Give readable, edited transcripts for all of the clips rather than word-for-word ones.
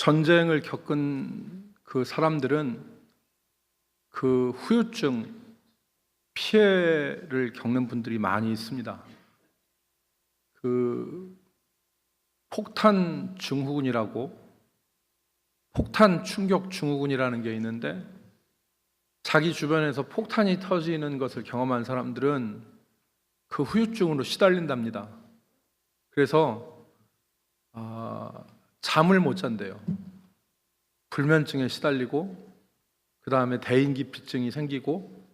전쟁을 겪은 그 사람들은 그 후유증, 피해를 겪는 분들이 많이 있습니다. 그 폭탄 증후군이라고, 폭탄 충격 증후군이라는 게 있는데, 자기 주변에서 폭탄이 터지는 것을 경험한 사람들은 그 후유증으로 시달린답니다. 그래서 잠을 못 잔대요. 불면증에 시달리고, 그 다음에 대인기피증이 생기고,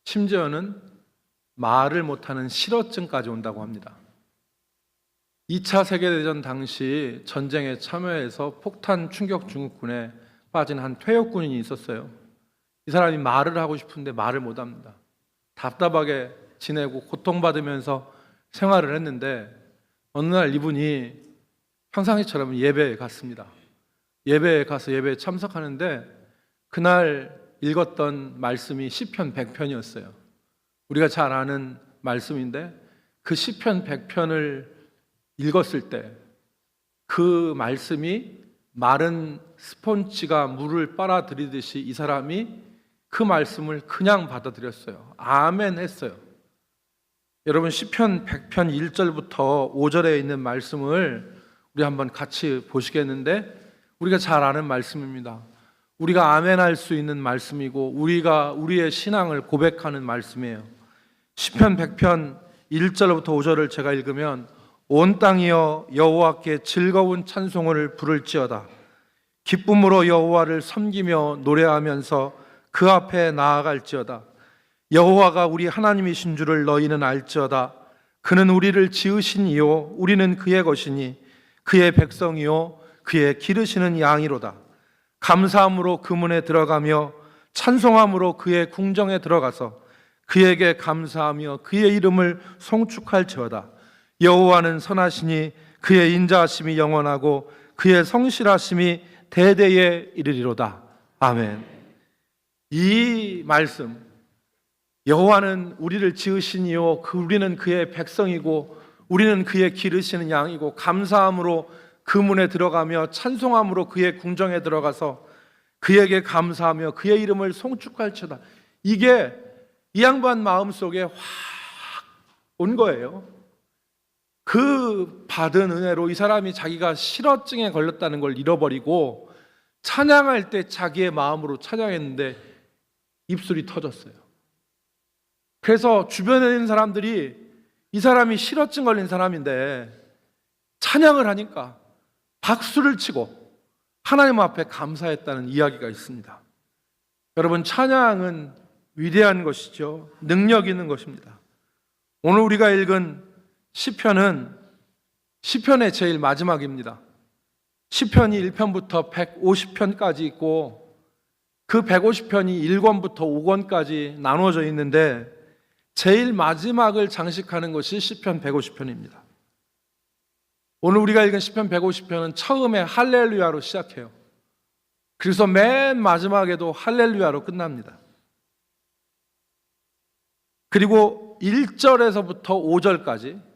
심지어는 말을 못하는 실어증까지 온다고 합니다. 2차 세계대전 당시 전쟁에 참여해서 폭탄 충격 증후군에 빠진 한 퇴역 군인이 있었어요. 이 사람이 말을 하고 싶은데 말을 못합니다. 답답하게 지내고 고통받으면서 생활을 했는데, 어느 날 이분이 평상시처럼 예배에 갔습니다. 예배에 가서 예배에 참석하는데, 그날 읽었던 말씀이 시편 100편이었어요. 우리가 잘 아는 말씀인데, 그 시편 100편을 읽었을 때 그 말씀이 마른 스폰지가 물을 빨아들이듯이 이 사람이 그 말씀을 그냥 받아들였어요. 아멘 했어요. 여러분, 시편 100편 1절부터 5절에 있는 말씀을 우리 한번 같이 보시겠는데, 우리가 잘 아는 말씀입니다. 우리가 아멘할 수 있는 말씀이고, 우리가 우리의 신앙을 고백하는 말씀이에요. 시편 100편 1절부터 5절을 제가 읽으면, 온 땅이여 여호와께 즐거운 찬송을 부를지어다. 기쁨으로 여호와를 섬기며 노래하면서 그 앞에 나아갈지어다. 여호와가 우리 하나님이신 줄을 너희는 알지어다. 그는 우리를 지으신 이요 우리는 그의 것이니 그의 백성이요 그의 기르시는 양이로다. 감사함으로 그 문에 들어가며 찬송함으로 그의 궁정에 들어가서 그에게 감사하며 그의 이름을 송축할지어다. 여호와는 선하시니 그의 인자하심이 영원하고 그의 성실하심이 대대에 이르리로다. 아멘. 이 말씀, 여호와는 우리를 지으시니요 우리는 그의 백성이고 우리는 그의 기르시는 양이고, 감사함으로 그 문에 들어가며 찬송함으로 그의 궁정에 들어가서 그에게 감사하며 그의 이름을 송축할지어다. 이게 이 양반 마음속에 확 온 거예요. 그 받은 은혜로 이 사람이 자기가 실어증에 걸렸다는 걸 잃어버리고 찬양할 때 자기의 마음으로 찬양했는데 입술이 터졌어요. 그래서 주변에 있는 사람들이 이 사람이 실어증 걸린 사람인데 찬양을 하니까 박수를 치고 하나님 앞에 감사했다는 이야기가 있습니다. 여러분, 찬양은 위대한 것이죠. 능력 있는 것입니다. 오늘 우리가 읽은 시편은 시편의 제일 마지막입니다. 시편이 1편부터 150편까지 있고, 그 150편이 1권부터 5권까지 나누어져 있는데, 제일 마지막을 장식하는 것이 시편 150편입니다. 오늘 우리가 읽은 시편 150편은 처음에 할렐루야로 시작해요. 그래서 맨 마지막에도 할렐루야로 끝납니다. 그리고 1절에서부터 5절까지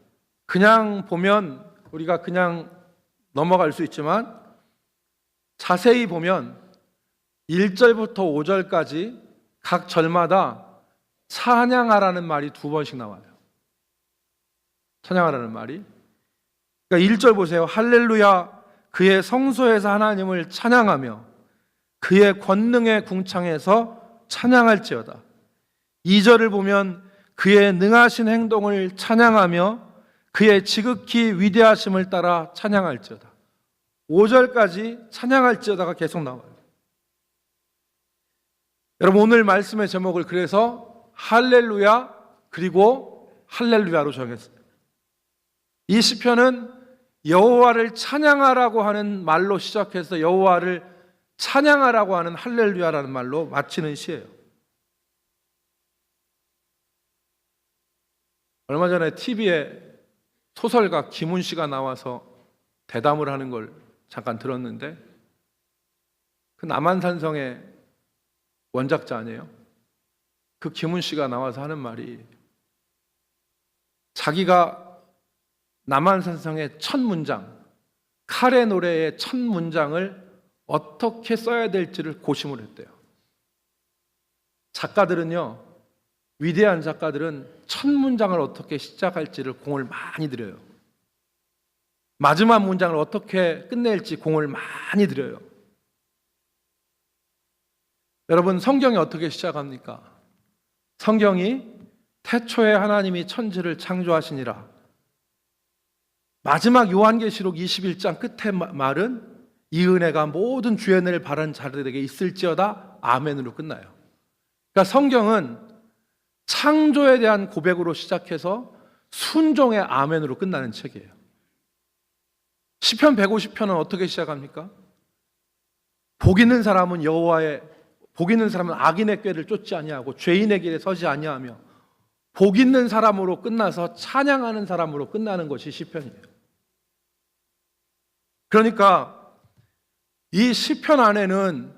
그냥 보면 우리가 그냥 넘어갈 수 있지만, 자세히 보면 1절부터 5절까지 각 절마다 찬양하라는 말이 2번씩 나와요. 찬양하라는 말이. 그러니까 1절 보세요. 할렐루야, 그의 성소에서 하나님을 찬양하며 그의 권능의 궁창에서 찬양할지어다. 2절을 보면 그의 능하신 행동을 찬양하며 그의 지극히 위대하심을 따라 찬양할지어다. 5절까지 찬양할지어다가 계속 나와요. 여러분, 오늘 말씀의 제목을 그래서 할렐루야 그리고 할렐루야로 정했어요. 이 시편은 여호와를 찬양하라고 하는 말로 시작해서 여호와를 찬양하라고 하는 할렐루야라는 말로 마치는 시예요. 얼마 전에 TV에 소설가 김훈 씨가 나와서 대담을 하는 걸 잠깐 들었는데, 그 남한산성의 원작자 아니에요? 그 김훈 씨가 나와서 하는 말이, 자기가 남한산성의 첫 문장, 칼의 노래의 첫 문장을 어떻게 써야 될지를 고심을 했대요. 작가들은요, 위대한 작가들은 첫 문장을 어떻게 시작할지를 공을 많이 들여요. 마지막 문장을 어떻게 끝낼지 공을 많이 들여요. 여러분, 성경이 어떻게 시작합니까? 성경이 태초에 하나님이 천지를 창조하시니라. 마지막 요한계시록 21장 끝에 말은 이 은혜가 모든 주의 은혜를 바라는 자들에게 있을지어다 아멘으로 끝나요. 그러니까 성경은 창조에 대한 고백으로 시작해서 순종의 아멘으로 끝나는 책이에요. 시편 150편은 어떻게 시작합니까? 복 있는 사람은 복 있는 사람은 악인의 꾀를 쫓지 아니하고 죄인의 길에 서지 아니하며 복 있는 사람으로 끝나서 찬양하는 사람으로 끝나는 것이 시편이에요. 그러니까 이 시편 안에는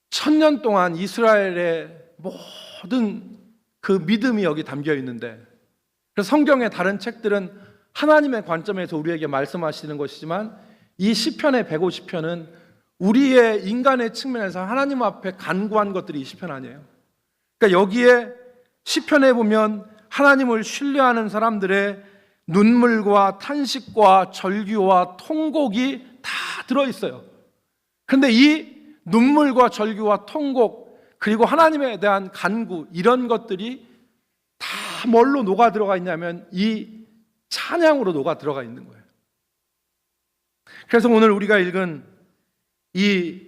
1000년 동안 이스라엘의 모든 그 믿음이 여기 담겨 있는데, 그래서 성경의 다른 책들은 하나님의 관점에서 우리에게 말씀하시는 것이지만 이 시편의 150편은 우리의 인간의 측면에서 하나님 앞에 간구한 것들이 이 시편 아니에요. 그러니까 여기에 시편에 보면 하나님을 신뢰하는 사람들의 눈물과 탄식과 절규와 통곡이 다 들어있어요. 그런데 이 눈물과 절규와 통곡 그리고 하나님에 대한 간구, 이런 것들이 다 뭘로 녹아 들어가 있냐면 이 찬양으로 녹아 들어가 있는 거예요. 그래서 오늘 우리가 읽은 이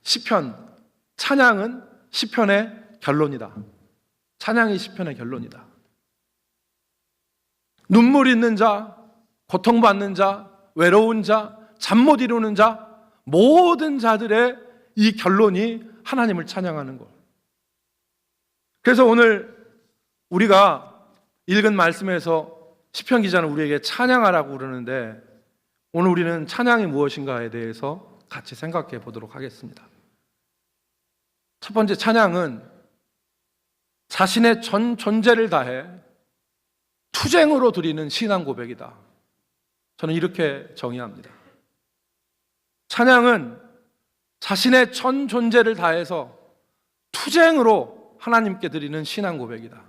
시편, 찬양은 시편의 결론이다. 찬양이 시편의 결론이다. 눈물 있는 자, 고통받는 자, 외로운 자, 잠 못 이루는 자, 모든 자들의 이 결론이 하나님을 찬양하는 것. 그래서 오늘 우리가 읽은 말씀에서 시편 기자는 우리에게 찬양하라고 그러는데, 오늘 우리는 찬양이 무엇인가에 대해서 같이 생각해 보도록 하겠습니다. 첫 번째, 찬양은 자신의 전 존재를 다해 투쟁으로 드리는 신앙 고백이다. 저는 이렇게 정의합니다. 찬양은 자신의 전 존재를 다해서 투쟁으로 하나님께 드리는 신앙 고백이다.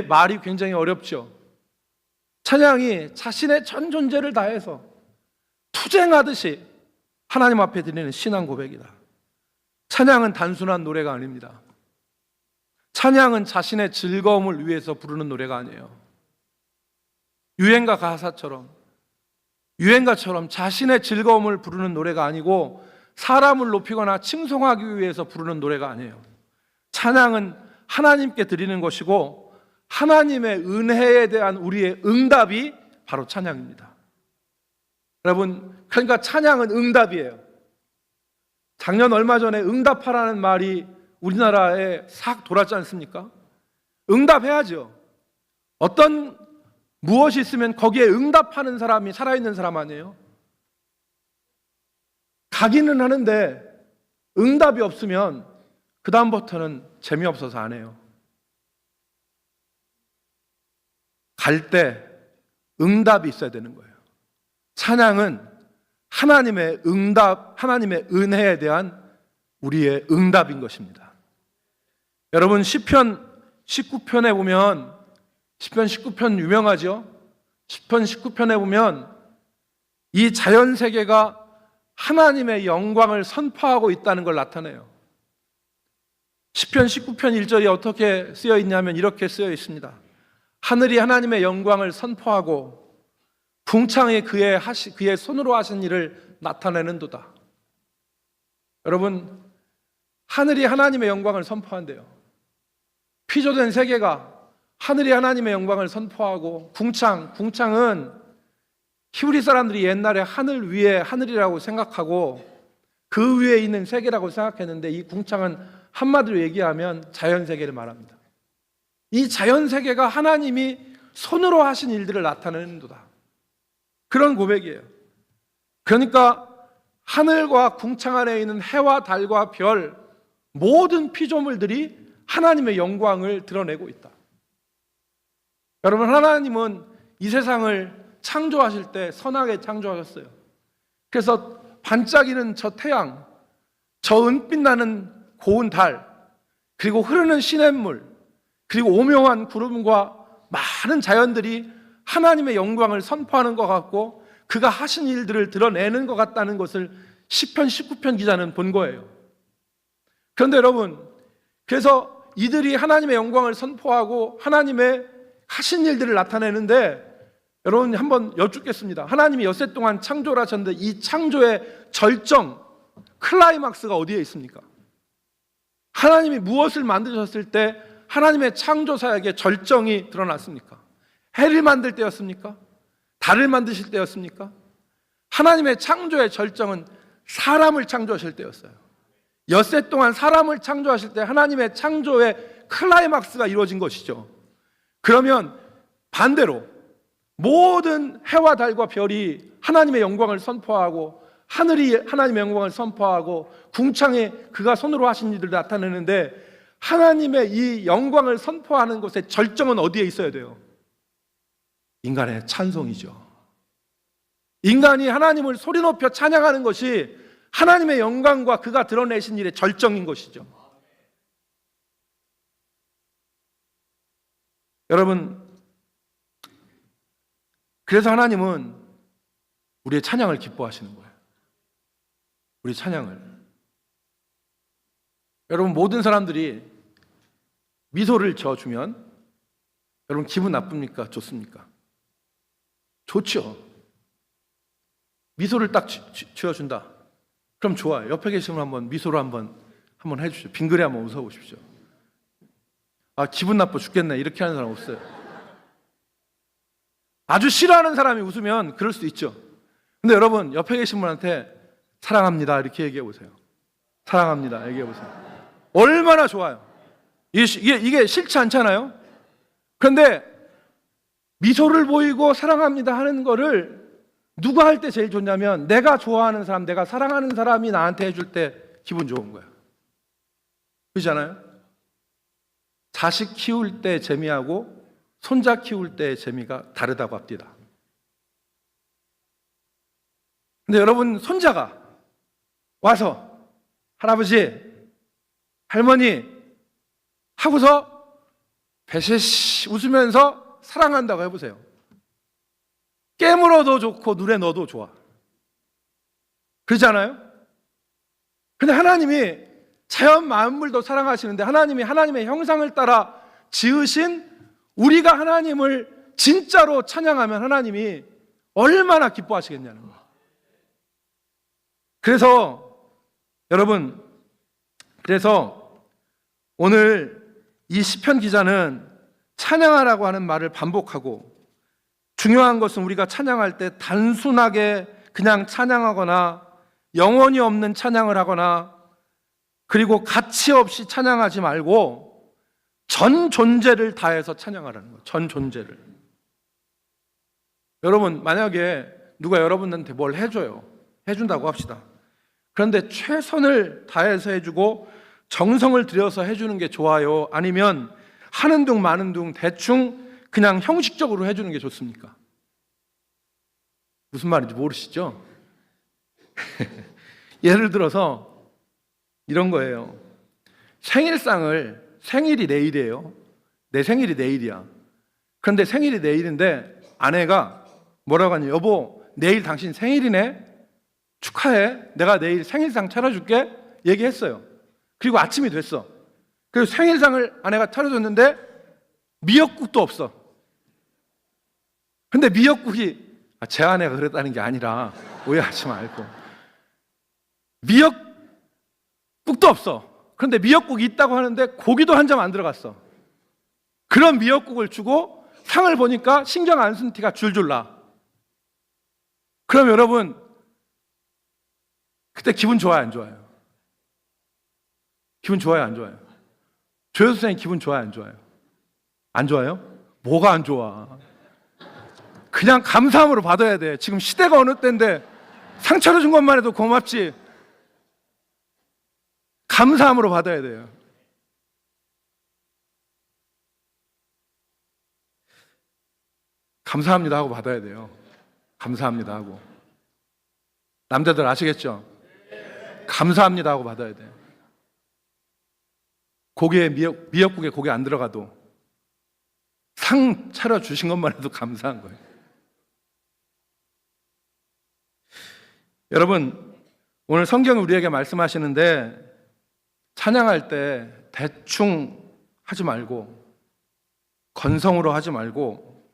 말이 굉장히 어렵죠. 찬양이 자신의 전 존재를 다해서 투쟁하듯이 하나님 앞에 드리는 신앙 고백이다. 찬양은 단순한 노래가 아닙니다. 찬양은 자신의 즐거움을 위해서 부르는 노래가 아니에요. 유행가처럼 자신의 즐거움을 부르는 노래가 아니고 사람을 높이거나 칭송하기 위해서 부르는 노래가 아니에요. 찬양은 하나님께 드리는 것이고 하나님의 은혜에 대한 우리의 응답이 바로 찬양입니다. 여러분, 그러니까 찬양은 응답이에요. 작년 얼마 전에 응답하라는 말이 우리나라에 싹 돌았지 않습니까? 응답해야죠. 무엇이 있으면 거기에 응답하는 사람이 살아있는 사람 아니에요? 가기는 하는데 응답이 없으면 그 다음부터는 재미없어서 안 해요. 갈 때 응답이 있어야 되는 거예요. 찬양은 하나님의 응답, 하나님의 은혜에 대한 우리의 응답인 것입니다. 여러분, 시편 19편에 보면, 시편 19편 유명하죠? 시편 19편에 보면 이 자연 세계가 하나님의 영광을 선포하고 있다는 걸 나타내요. 시편 19편 1절이 어떻게 쓰여 있냐면 이렇게 쓰여 있습니다. 하늘이 하나님의 영광을 선포하고 궁창이 그의 손으로 하신 일을 나타내는도다. 여러분, 하늘이 하나님의 영광을 선포한대요. 피조된 세계가 하늘이 하나님의 영광을 선포하고 궁창은 히브리 사람들이 옛날에 하늘 위에 하늘이라고 생각하고 그 위에 있는 세계라고 생각했는데, 이 궁창은 한마디로 얘기하면 자연세계를 말합니다. 이 자연세계가 하나님이 손으로 하신 일들을 나타내는도다. 그런 고백이에요. 그러니까 하늘과 궁창 안에 있는 해와 달과 별, 모든 피조물들이 하나님의 영광을 드러내고 있다. 여러분, 하나님은 이 세상을 창조하실 때 선하게 창조하셨어요. 그래서 반짝이는 저 태양, 저 은빛 나는 고운 달, 그리고 흐르는 시냇물, 그리고 오묘한 구름과 많은 자연들이 하나님의 영광을 선포하는 것 같고 그가 하신 일들을 드러내는 것 같다는 것을 시편 19편 기자는 본 거예요. 그런데 여러분, 그래서 이들이 하나님의 영광을 선포하고 하나님의 하신 일들을 나타내는데, 여러분 한번 여쭙겠습니다. 하나님이 엿새 동안 창조를 하셨는데 이 창조의 절정, 클라이막스가 어디에 있습니까? 하나님이 무엇을 만드셨을 때 하나님의 창조 사역의 절정이 드러났습니까? 해를 만들 때였습니까? 달을 만드실 때였습니까? 하나님의 창조의 절정은 사람을 창조하실 때였어요. 엿새 동안 사람을 창조하실 때 하나님의 창조의 클라이막스가 이루어진 것이죠. 그러면 반대로 모든 해와 달과 별이 하나님의 영광을 선포하고 하늘이 하나님의 영광을 선포하고 궁창에 그가 손으로 하신 일들을 나타내는데, 하나님의 이 영광을 선포하는 것의 절정은 어디에 있어야 돼요? 인간의 찬송이죠. 인간이 하나님을 소리 높여 찬양하는 것이 하나님의 영광과 그가 드러내신 일의 절정인 것이죠. 여러분, 그래서 하나님은 우리의 찬양을 기뻐하시는 거예요. 우리 찬양을. 여러분, 모든 사람들이 미소를 지어주면 여러분 기분 나쁩니까? 좋습니까? 좋죠. 미소를 딱 지어준다. 그럼 좋아요. 옆에 계시면 한번 미소로 한번 해주십시오. 빙그레 한번 웃어보십시오. 아, 기분 나빠 죽겠네, 이렇게 하는 사람 없어요. 아주 싫어하는 사람이 웃으면 그럴 수도 있죠. 근데 여러분, 옆에 계신 분한테 사랑합니다 이렇게 얘기해 보세요. 사랑합니다 얘기해 보세요. 얼마나 좋아요. 이게 싫지 않잖아요. 그런데 미소를 보이고 사랑합니다 하는 거를 누가 할 때 제일 좋냐면, 내가 좋아하는 사람, 내가 사랑하는 사람이 나한테 해줄 때 기분 좋은 거예요. 그렇잖아요. 자식 키울 때 재미하고 손자 키울 때의 재미가 다르다고 합니다. 근데 여러분, 손자가 와서 할아버지, 할머니 하고서 배시시 웃으면서 사랑한다고 해보세요. 깨물어도 좋고 눈에 넣어도 좋아. 그렇잖아요? 근데 하나님이 자연 만물도 사랑하시는데, 하나님이 하나님의 형상을 따라 지으신 우리가 하나님을 진짜로 찬양하면 하나님이 얼마나 기뻐하시겠냐는 거예요. 그래서 여러분, 오늘 이 시편 기자는 찬양하라고 하는 말을 반복하고, 중요한 것은 우리가 찬양할 때 단순하게 그냥 찬양하거나 영혼이 없는 찬양을 하거나 그리고 가치 없이 찬양하지 말고 전 존재를 다해서 찬양하라는 거예요. 전 존재를. 여러분, 만약에 누가 여러분한테 뭘 해줘요. 해준다고 합시다. 그런데 최선을 다해서 해주고 정성을 들여서 해주는 게 좋아요? 아니면 하는 둥 마는 둥 대충 그냥 형식적으로 해주는 게 좋습니까? 무슨 말인지 모르시죠? 예를 들어서 이런 거예요. 생일이 내일이에요. 내 생일이 내일이야. 그런데 생일이 내일인데 아내가 뭐라고 하냐, 여보 내일 당신 생일이네, 축하해, 내가 내일 생일상 차려줄게 얘기했어요. 그리고 아침이 됐어. 그래서 생일상을 아내가 차려줬는데 미역국도 없어. 근데 미역국이 제 아내가 그랬다는 게 아니라 오해하지 말고, 미역국도 없어. 그런데 미역국이 있다고 하는데 고기도 한 점 안 들어갔어. 그런 미역국을 주고 상을 보니까 신경 안 쓴 티가 줄줄 나. 그럼 여러분, 그때 기분 좋아요, 안 좋아요? 기분 좋아요, 안 좋아요? 조효수 선생님 기분 좋아요, 안 좋아요? 안 좋아요? 뭐가 안 좋아? 그냥 감사함으로 받아야 돼. 지금 시대가 어느 때인데 상 차려준 것만 해도 고맙지. 감사함으로 받아야 돼요. 감사합니다 하고 받아야 돼요. 감사합니다 하고. 남자들 아시겠죠? 감사합니다 하고 받아야 돼. 고기에 미역국에 고기 안 들어가도 상 차려주신 것만 해도 감사한 거예요. 여러분, 오늘 성경이 우리에게 말씀하시는데 찬양할 때 대충 하지 말고 건성으로 하지 말고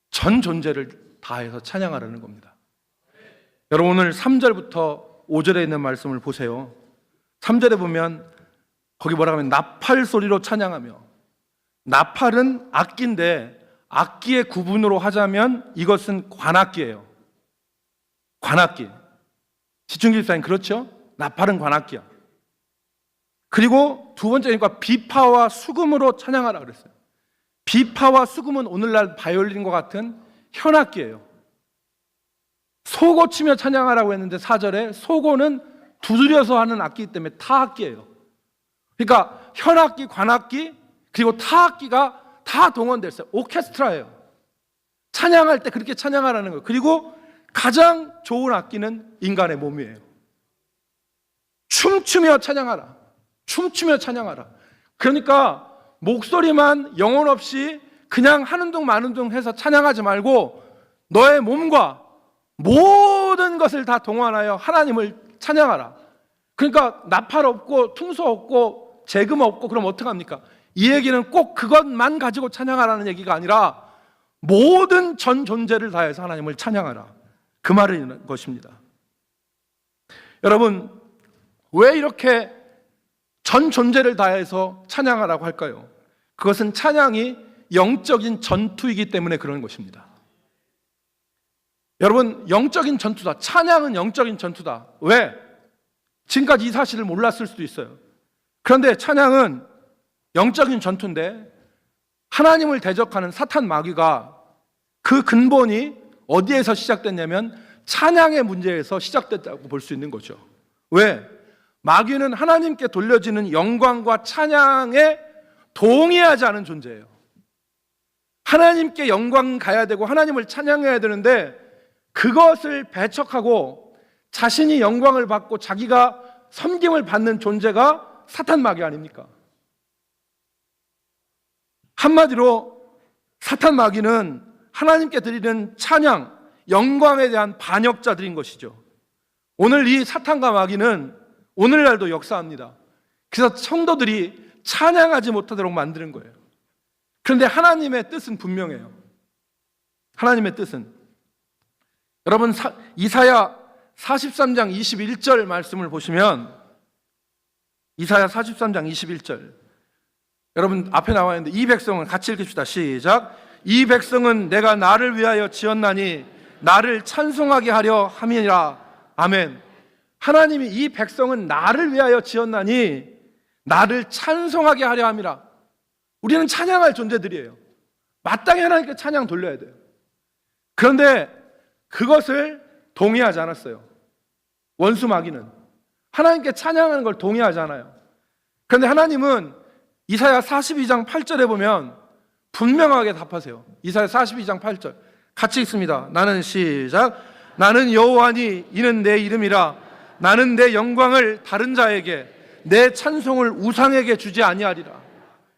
전 존재를 다해서 찬양하라는 겁니다. 여러분, 오늘 3절부터 5절에 있는 말씀을 보세요. 3절에 보면 거기 뭐라고 하면 나팔 소리로 찬양하며, 나팔은 악기인데 악기의 구분으로 하자면 이것은 관악기예요. 관악기. 지중기사님 그렇죠? 나팔은 관악기야. 그리고 두 번째니까 비파와 수금으로 찬양하라 그랬어요. 비파와 수금은 오늘날 바이올린과 같은 현악기예요. 소고 치며 찬양하라고 했는데 4절에 소고는 두드려서 하는 악기이기 때문에 타악기예요. 그러니까 현악기, 관악기, 그리고 타악기가 다 동원됐어요. 오케스트라예요. 찬양할 때 그렇게 찬양하라는 거예요. 그리고 가장 좋은 악기는 인간의 몸이에요. 춤추며 찬양하라. 춤추며 찬양하라. 그러니까 목소리만 영혼 없이 그냥 하는 둥 마는 둥 해서 찬양하지 말고 너의 몸과 모든 것을 다 동원하여 하나님을 찬양하라. 그러니까 나팔 없고 퉁소 없고 재금 없고 그럼 어떡합니까? 이 얘기는 꼭 그것만 가지고 찬양하라는 얘기가 아니라 모든 전 존재를 다해서 하나님을 찬양하라. 그 말인 것입니다. 여러분, 왜 이렇게 전 존재를 다해서 찬양하라고 할까요? 그것은 찬양이 영적인 전투이기 때문에 그런 것입니다. 여러분, 영적인 전투다. 찬양은 영적인 전투다. 왜? 지금까지 이 사실을 몰랐을 수도 있어요. 그런데 찬양은 영적인 전투인데 하나님을 대적하는 사탄 마귀가 그 근본이 어디에서 시작됐냐면 찬양의 문제에서 시작됐다고 볼 수 있는 거죠. 왜? 마귀는 하나님께 돌려지는 영광과 찬양에 동의하지 않은 존재예요. 하나님께 영광 가야 되고 하나님을 찬양해야 되는데 그것을 배척하고 자신이 영광을 받고 자기가 섬김을 받는 존재가 사탄 마귀 아닙니까? 한마디로 사탄 마귀는 하나님께 드리는 찬양, 영광에 대한 반역자들인 것이죠. 오늘 이 사탄과 마귀는 오늘날도 역사합니다. 그래서 성도들이 찬양하지 못하도록 만드는 거예요. 그런데 하나님의 뜻은 분명해요. 하나님의 뜻은, 여러분 이사야 43장 21절 말씀을 보시면, 이사야 43장 21절, 여러분 앞에 나와 있는데 이 백성은 같이 읽읍시다. 시작. 이 백성은 내가 나를 위하여 지었나니 나를 찬송하게 하려 함이니라. 아멘. 하나님이 이 백성은 나를 위하여 지었나니 나를 찬송하게 하려 함이라. 우리는 찬양할 존재들이에요. 마땅히 하나님께 찬양 돌려야 돼요. 그런데 그것을 동의하지 않았어요. 원수 마귀는 하나님께 찬양하는 걸 동의하지 않아요. 그런데 하나님은 이사야 42장 8절에 보면 분명하게 답하세요. 이사야 42장 8절 같이 읽습니다. 나는 시작. 나는 여호와니 이는 내 이름이라. 나는 내 영광을 다른 자에게, 내 찬송을 우상에게 주지 아니하리라.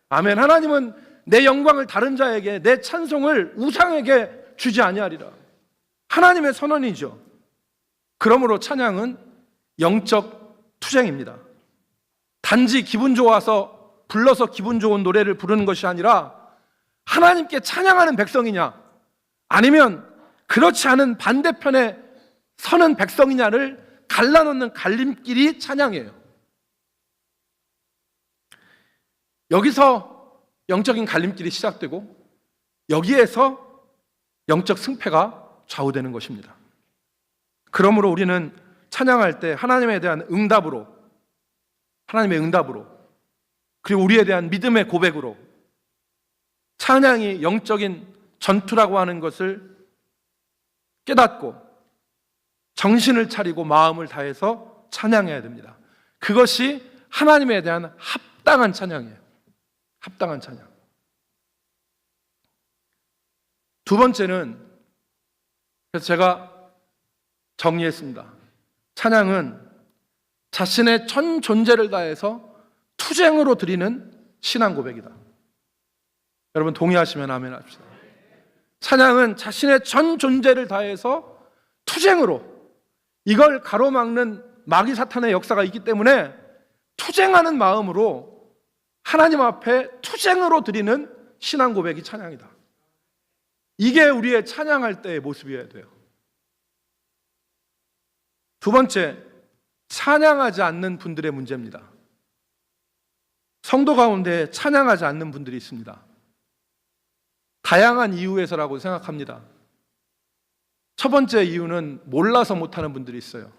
아멘. 하나님은 내 영광을 다른 자에게, 내 찬송을 우상에게 주지 아니하리라. 하나님의 선언이죠. 그러므로 찬양은 영적 투쟁입니다. 단지 기분 좋아서 불러서 기분 좋은 노래를 부르는 것이 아니라 하나님께 찬양하는 백성이냐 아니면 그렇지 않은 반대편에 서는 백성이냐를 갈라놓는 갈림길이 찬양이에요. 여기서 영적인 갈림길이 시작되고 여기에서 영적 승패가 좌우되는 것입니다. 그러므로 우리는 찬양할 때 하나님에 대한 응답으로, 하나님의 응답으로, 그리고 우리에 대한 믿음의 고백으로 찬양이 영적인 전투라고 하는 것을 깨닫고 정신을 차리고 마음을 다해서 찬양해야 됩니다. 그것이 하나님에 대한 합당한 찬양이에요. 합당한 찬양. 두 번째는, 그래서 제가 정리했습니다. 찬양은 자신의 전 존재를 다해서 투쟁으로 드리는 신앙 고백이다. 여러분 동의하시면 아멘 합시다. 찬양은 자신의 전 존재를 다해서 투쟁으로, 이걸 가로막는 마귀 사탄의 역사가 있기 때문에 투쟁하는 마음으로 하나님 앞에 투쟁으로 드리는 신앙 고백이 찬양이다. 이게 우리의 찬양할 때의 모습이어야 돼요. 두 번째, 찬양하지 않는 분들의 문제입니다. 성도 가운데 찬양하지 않는 분들이 있습니다. 다양한 이유에서라고 생각합니다. 첫 번째 이유는 몰라서 못하는 분들이 있어요.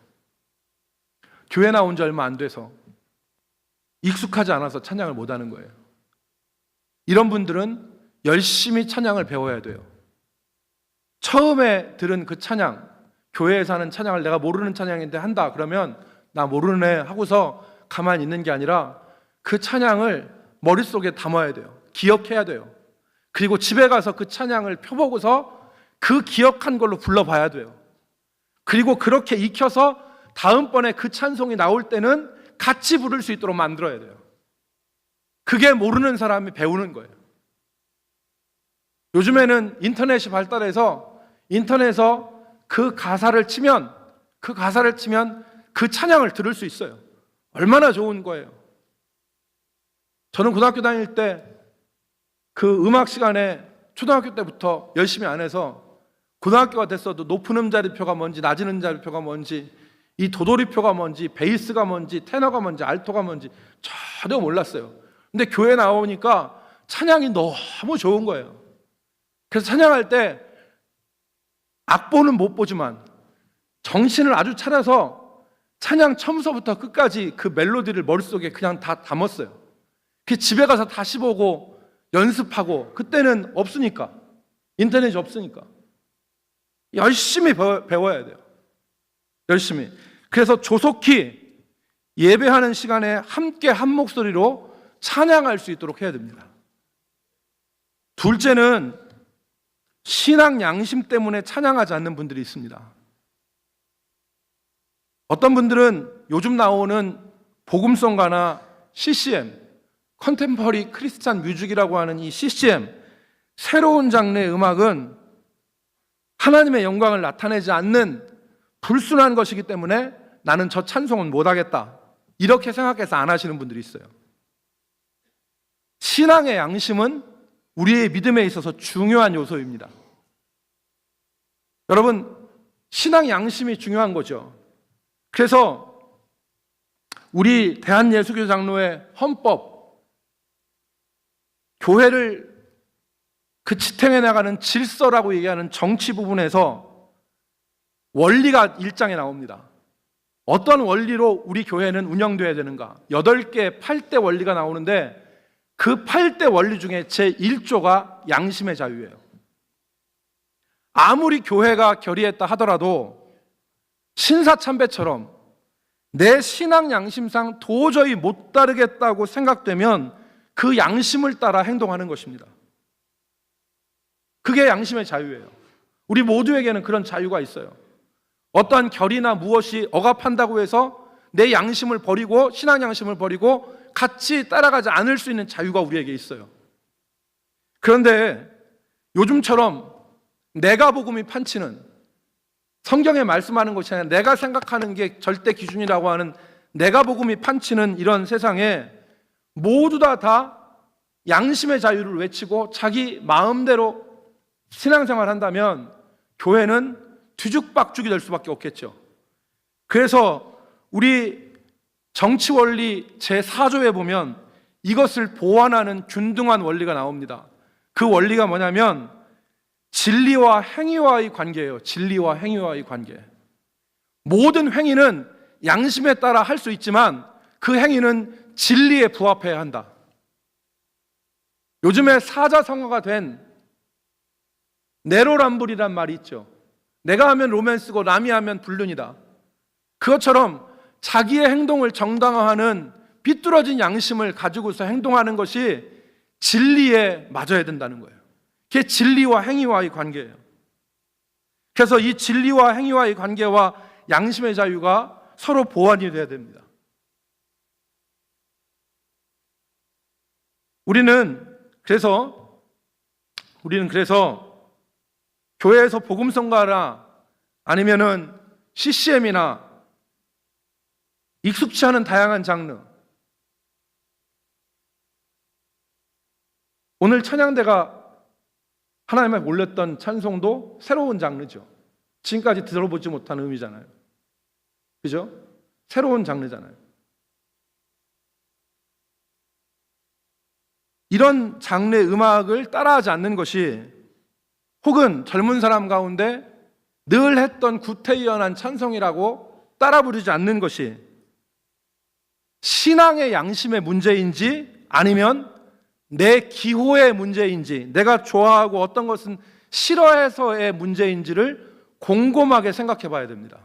교회 나온 지 얼마 안 돼서 익숙하지 않아서 찬양을 못하는 거예요. 이런 분들은 열심히 찬양을 배워야 돼요. 처음에 들은 그 찬양, 교회에서 하는 찬양을 내가 모르는 찬양인데 한다 그러면 나 모르네 하고서 가만히 있는 게 아니라 그 찬양을 머릿속에 담아야 돼요. 기억해야 돼요. 그리고 집에 가서 그 찬양을 펴보고서 그 기억한 걸로 불러봐야 돼요. 그리고 그렇게 익혀서 다음번에 그 찬송이 나올 때는 같이 부를 수 있도록 만들어야 돼요. 그게 모르는 사람이 배우는 거예요. 요즘에는 인터넷이 발달해서 인터넷에서 그 가사를 치면 그 찬양을 들을 수 있어요. 얼마나 좋은 거예요. 저는 고등학교 다닐 때 그 음악 시간에 초등학교 때부터 열심히 안 해서 고등학교가 됐어도 높은 음자리표가 뭔지 낮은 음자리표가 뭔지 이 도돌이표가 뭔지 베이스가 뭔지 테너가 뭔지 알토가 뭔지 전혀 몰랐어요. 근데 교회 나오니까 찬양이 너무 좋은 거예요. 그래서 찬양할 때 악보는 못 보지만 정신을 아주 차려서 찬양 처음서부터 끝까지 그 멜로디를 머릿속에 그냥 다 담았어요. 그 집에 가서 다시 보고 연습하고, 그때는 없으니까, 인터넷이 없으니까 열심히 배워야 돼요. 열심히. 그래서 조속히 예배하는 시간에 함께 한 목소리로 찬양할 수 있도록 해야 됩니다. 둘째는 신앙 양심 때문에 찬양하지 않는 분들이 있습니다. 어떤 분들은 요즘 나오는 복음성가나 CCM, 컨템퍼리 크리스찬 뮤직이라고 하는 이 CCM, 새로운 장르의 음악은 하나님의 영광을 나타내지 않는 불순한 것이기 때문에 나는 저 찬송은 못하겠다, 이렇게 생각해서 안 하시는 분들이 있어요. 신앙의 양심은 우리의 믿음에 있어서 중요한 요소입니다. 여러분, 신앙 양심이 중요한 거죠. 그래서 우리 대한예수교 장로의 헌법, 교회를 그 지탱해 나가는 질서라고 얘기하는 정치 부분에서 원리가 1장에 나옵니다. 어떤 원리로 우리 교회는 운영되어야 되는가? 8개, 8대 원리가 나오는데 그 8대 원리 중에 제1조가 양심의 자유예요. 아무리 교회가 결의했다 하더라도 신사참배처럼 내 신앙 양심상 도저히 못 따르겠다고 생각되면 그 양심을 따라 행동하는 것입니다. 그게 양심의 자유예요. 우리 모두에게는 그런 자유가 있어요. 어떠한 결의나 무엇이 억압한다고 해서 내 양심을 버리고, 신앙 양심을 버리고 같이 따라가지 않을 수 있는 자유가 우리에게 있어요. 그런데 요즘처럼 내가 복음이 판치는, 성경에 말씀하는 것이 아니라 내가 생각하는 게 절대 기준이라고 하는 내가 복음이 판치는 이런 세상에 모두 다 양심의 자유를 외치고 자기 마음대로 신앙생활을 한다면 교회는 뒤죽박죽이 될 수밖에 없겠죠. 그래서 우리 정치원리 제4조에 보면 이것을 보완하는 균등한 원리가 나옵니다. 그 원리가 뭐냐면 진리와 행위와의 관계예요. 진리와 행위와의 관계. 모든 행위는 양심에 따라 할 수 있지만 그 행위는 진리에 부합해야 한다. 요즘에 사자성어가 된 내로남불이란 말이 있죠. 내가 하면 로맨스고 남이 하면 불륜이다. 그것처럼 자기의 행동을 정당화하는 비뚤어진 양심을 가지고서 행동하는 것이 진리에 맞아야 된다는 거예요. 그게 진리와 행위와의 관계예요. 그래서 이 진리와 행위와의 관계와 양심의 자유가 서로 보완이 돼야 됩니다. 우리는 그래서 교회에서 복음성가나 아니면은 CCM이나 익숙치 않은 다양한 장르, 오늘 찬양대가 하나님 앞에 올렸던 찬송도 새로운 장르죠. 지금까지 들어보지 못한 의미잖아요. 그죠? 새로운 장르잖아요. 이런 장르의 음악을 따라하지 않는 것이, 혹은 젊은 사람 가운데 늘 했던 구태의연한 찬송이라고 따라 부르지 않는 것이 신앙의 양심의 문제인지 아니면 내 기호의 문제인지, 내가 좋아하고 어떤 것은 싫어해서의 문제인지를 곰곰하게 생각해 봐야 됩니다.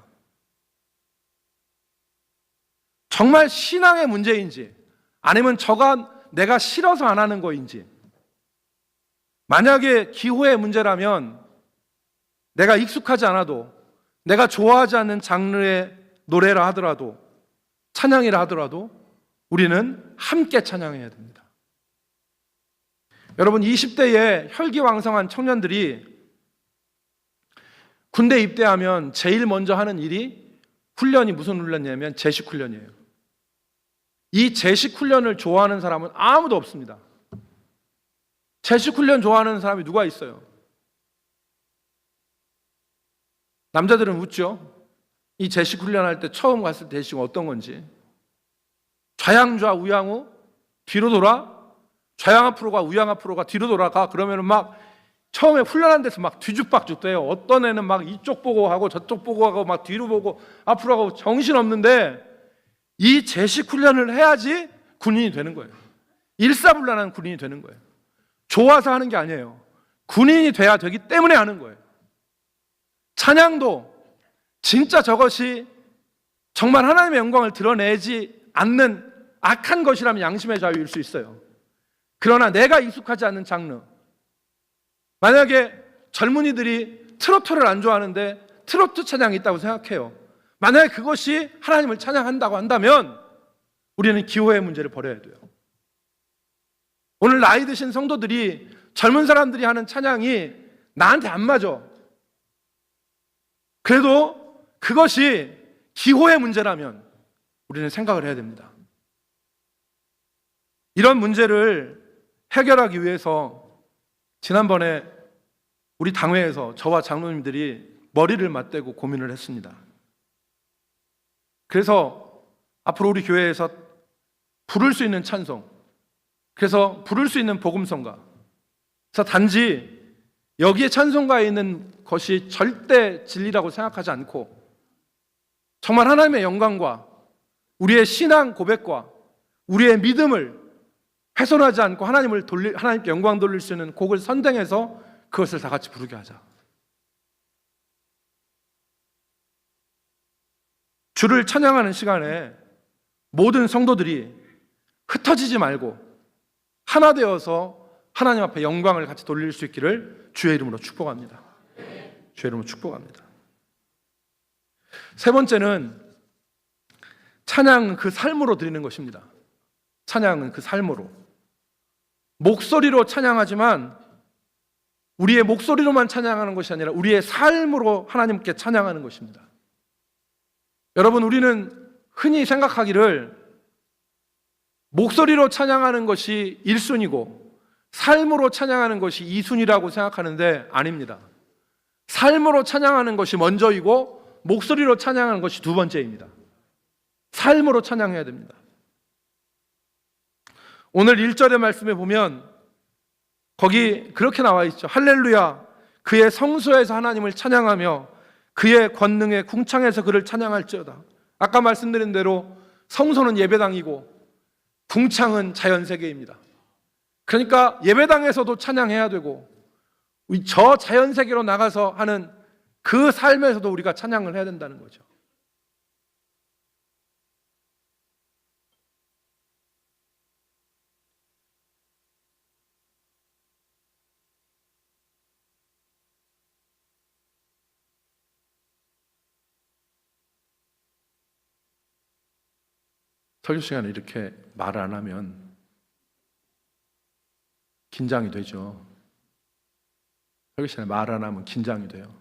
정말 신앙의 문제인지 아니면 저가 내가 싫어서 안 하는 거인지. 만약에 기호의 문제라면 내가 익숙하지 않아도, 내가 좋아하지 않는 장르의 노래라 하더라도, 찬양이라 하더라도 우리는 함께 찬양해야 됩니다. 여러분, 20대의 혈기왕성한 청년들이 군대 입대하면 제일 먼저 하는 일이 훈련이 무슨 훈련이냐면 제식 훈련이에요. 이 제식 훈련을 좋아하는 사람은 아무도 없습니다. 제식 훈련 좋아하는 사람이 누가 있어요? 남자들은 웃죠. 이 제식 훈련할 때 처음 갔을 때 제식은 어떤 건지. 좌양좌 우양우 뒤로 돌아, 좌양 앞으로 가, 우양 앞으로 가, 뒤로 돌아가. 그러면은 막 처음에 훈련한 데서 막 뒤죽박죽 돼요. 어떤 애는 막 이쪽 보고 하고 저쪽 보고 하고 막 뒤로 보고 앞으로 가고 정신없는데, 이 제식 훈련을 해야지 군인이 되는 거예요. 일사불란한 군인이 되는 거예요. 좋아서 하는 게 아니에요. 군인이 돼야 되기 때문에 하는 거예요. 찬양도 진짜 저것이 정말 하나님의 영광을 드러내지 않는 악한 것이라면 양심의 자유일 수 있어요. 그러나 내가 익숙하지 않는 장르, 만약에 젊은이들이 트로트를 안 좋아하는데 트로트 찬양이 있다고 생각해요. 만약에 그것이 하나님을 찬양한다고 한다면 우리는 기호의 문제를 버려야 돼요. 오늘 나이 드신 성도들이, 젊은 사람들이 하는 찬양이 나한테 안 맞아. 그래도 그것이 기호의 문제라면 우리는 생각을 해야 됩니다. 이런 문제를 해결하기 위해서 지난번에 우리 당회에서 저와 장로님들이 머리를 맞대고 고민을 했습니다. 그래서 앞으로 우리 교회에서 부를 수 있는 찬송, 그래서 부를 수 있는 복음성가, 그래서 단지 여기에 찬송가에 있는 것이 절대 진리라고 생각하지 않고 정말 하나님의 영광과 우리의 신앙 고백과 우리의 믿음을 훼손하지 않고 하나님께 영광 돌릴 수 있는 곡을 선정해서 그것을 다 같이 부르게 하자. 주를 찬양하는 시간에 모든 성도들이 흩어지지 말고 하나 되어서 하나님 앞에 영광을 같이 돌릴 수 있기를 주의 이름으로 축복합니다. 주의 이름으로 축복합니다. 세 번째는 찬양은 그 삶으로 드리는 것입니다. 찬양은 그 삶으로. 목소리로 찬양하지만 우리의 목소리로만 찬양하는 것이 아니라 우리의 삶으로 하나님께 찬양하는 것입니다. 여러분, 우리는 흔히 생각하기를 목소리로 찬양하는 것이 1순위고 삶으로 찬양하는 것이 2순위라고 생각하는데 아닙니다. 삶으로 찬양하는 것이 먼저이고 목소리로 찬양하는 것이 두 번째입니다. 삶으로 찬양해야 됩니다. 오늘 1절의 말씀에 보면 거기 그렇게 나와 있죠. 할렐루야, 그의 성소에서 하나님을 찬양하며 그의 권능의 궁창에서 그를 찬양할지어다. 아까 말씀드린 대로 성소는 예배당이고 궁창은 자연세계입니다. 그러니까 예배당에서도 찬양해야 되고 저 자연세계로 나가서 하는 그 삶에서도 우리가 찬양을 해야 된다는 거죠. 설교 시간에 이렇게 말 안 하면 긴장이 되죠. 설교 시간에 말 안 하면 긴장이 돼요.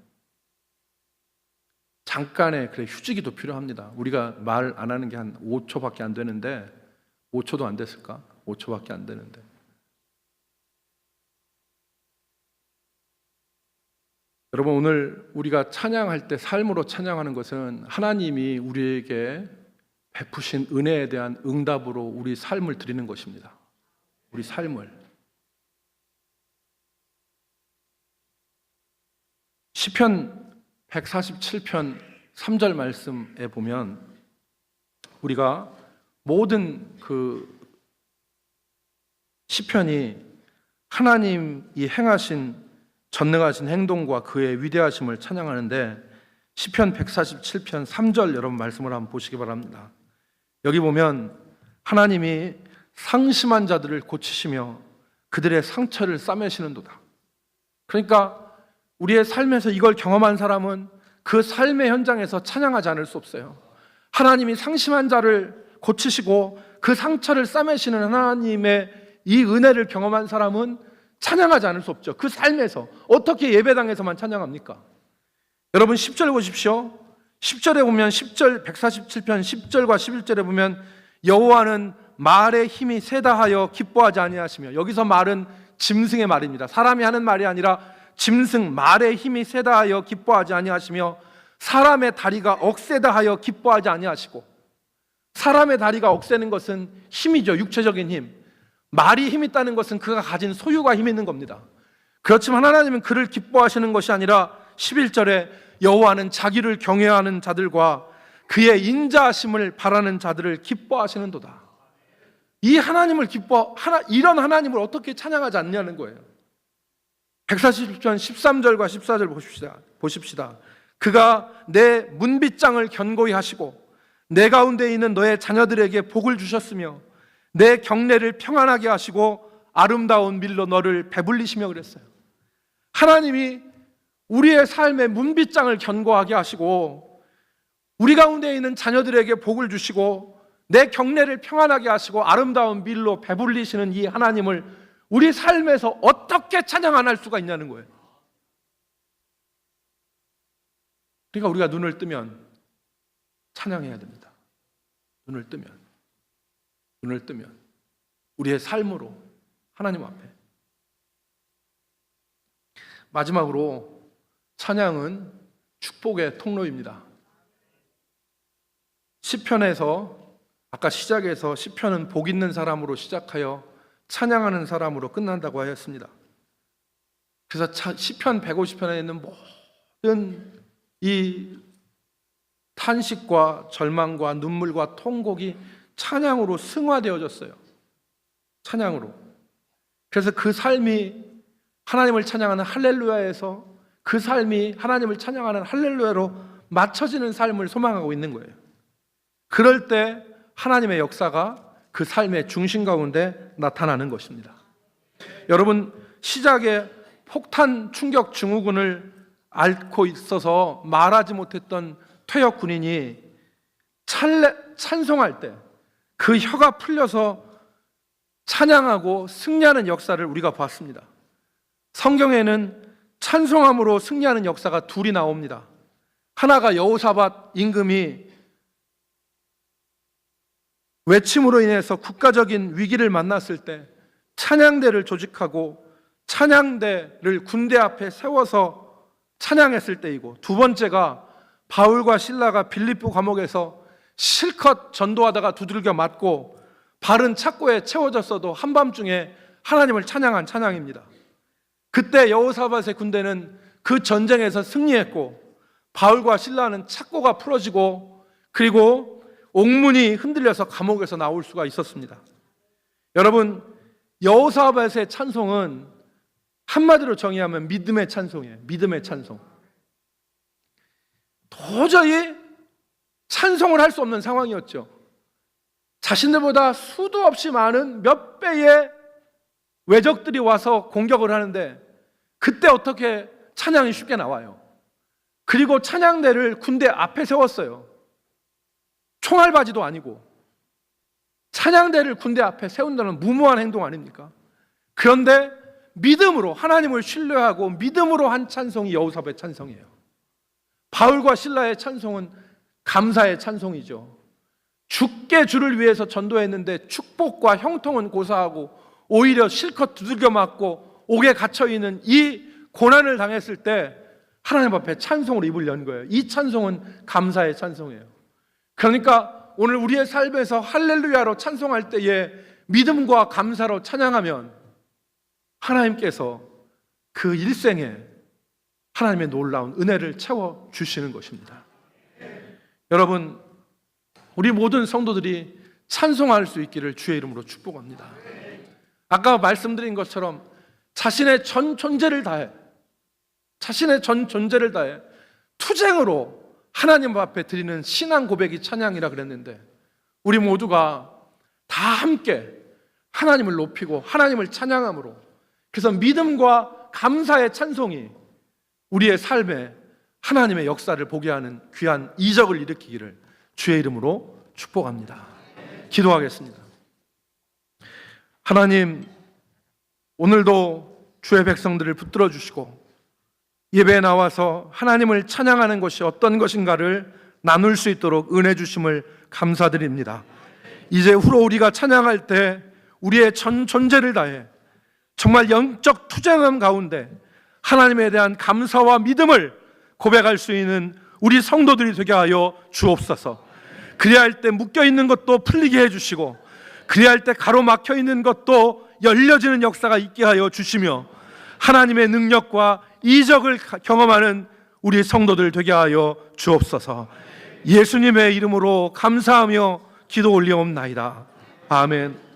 잠깐의 휴지기도 필요합니다. 우리가 말 안 하는 게 한 5초밖에 안 되는데 5초도 안 됐을까? 5초밖에 안 되는데 여러분, 오늘 우리가 찬양할 때 삶으로 찬양하는 것은 하나님이 우리에게 베푸신 은혜에 대한 응답으로 우리 삶을 드리는 것입니다. 우리 삶을. 시편 147편 3절 말씀에 보면 우리가 모든 시편이 하나님이 행하신 전능하신 행동과 그의 위대하심을 찬양하는데 시편 147편 3절 여러분 말씀을 한번 보시기 바랍니다. 여기 보면 하나님이 상심한 자들을 고치시며 그들의 상처를 싸매시는도다. 그러니까 우리의 삶에서 이걸 경험한 사람은 그 삶의 현장에서 찬양하지 않을 수 없어요. 하나님이 상심한 자를 고치시고 그 상처를 싸매시는 하나님의 이 은혜를 경험한 사람은 찬양하지 않을 수 없죠. 그 삶에서. 어떻게 예배당에서만 찬양합니까? 여러분 10절 보십시오. 10절에 보면 147편 10절과 11절에 보면 여호와는 말의 힘이 세다 하여 기뻐하지 아니하시며, 여기서 말은 짐승의 말입니다. 사람이 하는 말이 아니라 짐승, 말의 힘이 세다 하여 기뻐하지 아니하시며 사람의 다리가 억세다 하여 기뻐하지 아니하시고. 사람의 다리가 억세는 것은 힘이죠. 육체적인 힘. 말이 힘 있다는 것은 그가 가진 소유가 힘 있는 겁니다. 그렇지만 하나님은 그를 기뻐하시는 것이 아니라 11절에 여호와는 자기를 경외하는 자들과 그의 인자하심을 바라는 자들을 기뻐하시는도다. 이 하나님을 이런 하나님을 어떻게 찬양하지 않냐는 거예요. 140편 13절과 14절 보십시다. 그가 내 문빗장을 견고히 하시고 내 가운데 있는 너의 자녀들에게 복을 주셨으며 내 경내를 평안하게 하시고 아름다운 밀로 너를 배불리시며 그랬어요. 하나님이 우리의 삶의 문빗장을 견고하게 하시고 우리 가운데 있는 자녀들에게 복을 주시고 내 경내를 평안하게 하시고 아름다운 밀로 배불리시는 이 하나님을 우리 삶에서 어떻게 찬양 안 할 수가 있냐는 거예요. 그러니까 우리가 눈을 뜨면 찬양해야 됩니다. 눈을 뜨면 우리의 삶으로 하나님 앞에. 마지막으로 찬양은 축복의 통로입니다. 시편에서 아까 시작에서 시편은 복 있는 사람으로 시작하여 찬양하는 사람으로 끝난다고 하였습니다. 그래서 시편 150편에 있는 모든 이 탄식과 절망과 눈물과 통곡이 찬양으로 승화되어졌어요. 찬양으로. 그래서 그 삶이 하나님을 찬양하는 할렐루야에서 그 삶이 하나님을 찬양하는 할렐루야로 맞춰지는 삶을 소망하고 있는 거예요. 그럴 때 하나님의 역사가 그 삶의 중심 가운데 나타나는 것입니다. 여러분, 시작에 폭탄 충격 증후군을 앓고 있어서 말하지 못했던 퇴역 군인이 찬송할 때 그 혀가 풀려서 찬양하고 승리하는 역사를 우리가 봤습니다. 성경에는 찬송함으로 승리하는 역사가 둘이 나옵니다. 하나가 여호사밧 임금이 외침으로 인해서 국가적인 위기를 만났을 때 찬양대를 조직하고 찬양대를 군대 앞에 세워서 찬양했을 때이고, 두 번째가 바울과 실라가 빌립보 감옥에서 실컷 전도하다가 두들겨 맞고 발은 착고에 채워졌어도 한밤중에 하나님을 찬양한 찬양입니다. 그때 여호사밧의 군대는 그 전쟁에서 승리했고 바울과 실라는 착고가 풀어지고 그리고 옥문이 흔들려서 감옥에서 나올 수가 있었습니다. 여러분, 여호사밧의 찬송은 한마디로 정의하면 믿음의 찬송이에요. 믿음의 찬송. 도저히 찬송을 할 수 없는 상황이었죠. 자신들보다 수도 없이 많은 몇 배의 외적들이 와서 공격을 하는데 그때 어떻게 찬양이 쉽게 나와요. 그리고 찬양대를 군대 앞에 세웠어요. 총알바지도 아니고. 찬양대를 군대 앞에 세운다는 무모한 행동 아닙니까? 그런데 믿음으로 하나님을 신뢰하고 믿음으로 한 찬송이 여호사밧 찬송이에요. 바울과 실라의 찬송은 감사의 찬송이죠. 주께 주를 위해서 전도했는데 축복과 형통은 고사하고 오히려 실컷 두들겨 맞고 옥에 갇혀있는 이 고난을 당했을 때 하나님 앞에 찬송으로 입을 연 거예요. 이 찬송은 감사의 찬송이에요. 그러니까 오늘 우리의 삶에서 할렐루야로 찬송할 때에 믿음과 감사로 찬양하면 하나님께서 그 일생에 하나님의 놀라운 은혜를 채워주시는 것입니다. 여러분, 우리 모든 성도들이 찬송할 수 있기를 주의 이름으로 축복합니다. 아까 말씀드린 것처럼 자신의 전 존재를 다해 투쟁으로 하나님 앞에 드리는 신앙 고백이 찬양이라 그랬는데, 우리 모두가 다 함께 하나님을 높이고 하나님을 찬양함으로, 그래서 믿음과 감사의 찬송이 우리의 삶에 하나님의 역사를 보게 하는 귀한 이적을 일으키기를 주의 이름으로 축복합니다. 기도하겠습니다. 하나님, 오늘도 주의 백성들을 붙들어 주시고 예배에 나와서 하나님을 찬양하는 것이 어떤 것인가를 나눌 수 있도록 은혜 주심을 감사드립니다. 이제 후로 우리가 찬양할 때 우리의 전 존재를 다해 정말 영적 투쟁함 가운데 하나님에 대한 감사와 믿음을 고백할 수 있는 우리 성도들이 되게 하여 주옵소서. 그래야 할 때 묶여있는 것도 풀리게 해주시고, 그래야 할 때 가로막혀 있는 것도 열려지는 역사가 있게 하여 주시며, 하나님의 능력과 이적을 경험하는 우리 성도들 되게 하여 주옵소서. 예수님의 이름으로 감사하며 기도 올리옵나이다. 아멘.